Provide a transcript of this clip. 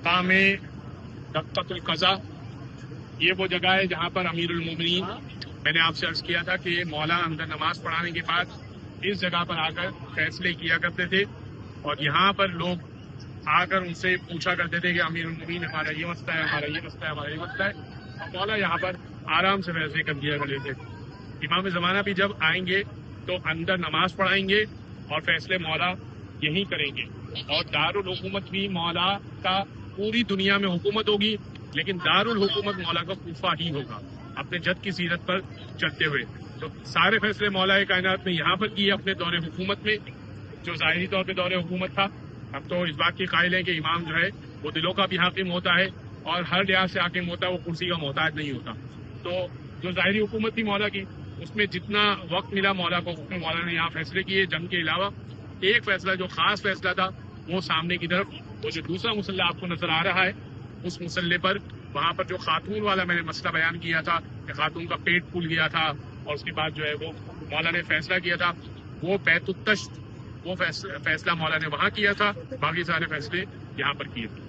مقام دقۃ القضا، یہ وہ جگہ ہے جہاں پر امیر المومنین، میں نے آپ سے عرض کیا تھا کہ مولا اندر نماز پڑھانے کے بعد اس جگہ پر آ کر فیصلے کیا کرتے تھے، اور یہاں پر لوگ آ کر ان سے پوچھا کرتے تھے کہ امیر المومنین ہمارا یہ مسئلہ ہے، ہمارا یہ مسئلہ ہے، ہمارا یہ مسئلہ ہے، اور مولا یہاں پر آرام سے فیصلے کر دیا کرتے تھے۔ امام زمانہ بھی جب آئیں گے تو اندر نماز پڑھائیں گے اور فیصلے مولا یہی کریں گے، اور دارالحکومت بھی مولا کا پوری دنیا میں حکومت ہوگی، لیکن دارالحکومت مولا کا کوفہ ہی ہوگا، اپنے جد کی سیرت پر چلتے ہوئے۔ تو سارے فیصلے مولا کائنات نے یہاں پر کیے اپنے دور حکومت میں، جو ظاہری طور پہ دور حکومت تھا۔ ہم تو اس بات کی قائل ہیں کہ امام جو ہے وہ دلوں کا بھی حاکم ہوتا ہے، اور ہر لحاظ سے حاکم ہوتا ہے، وہ کرسی کا محتاج نہیں ہوتا۔ تو جو ظاہری حکومت تھی مولا کی، اس میں جتنا وقت ملا مولا کو، اس میں مولا نے یہاں فیصلے کیے۔ جنگ کے علاوہ ایک فیصلہ جو خاص فیصلہ تھا، وہ سامنے کی طرف وہ جو دوسرا مسلح آپ کو نظر آ رہا ہے، اس مسلح پر، وہاں پر جو خاتون والا میں نے مسئلہ بیان کیا تھا کہ خاتون کا پیٹ پھول گیا تھا، اور اس کے بعد جو ہے وہ مولا نے فیصلہ کیا تھا، وہ بیت التشت، وہ فیصلہ مولا نے وہاں کیا تھا، باقی سارے فیصلے یہاں پر کیے تھے۔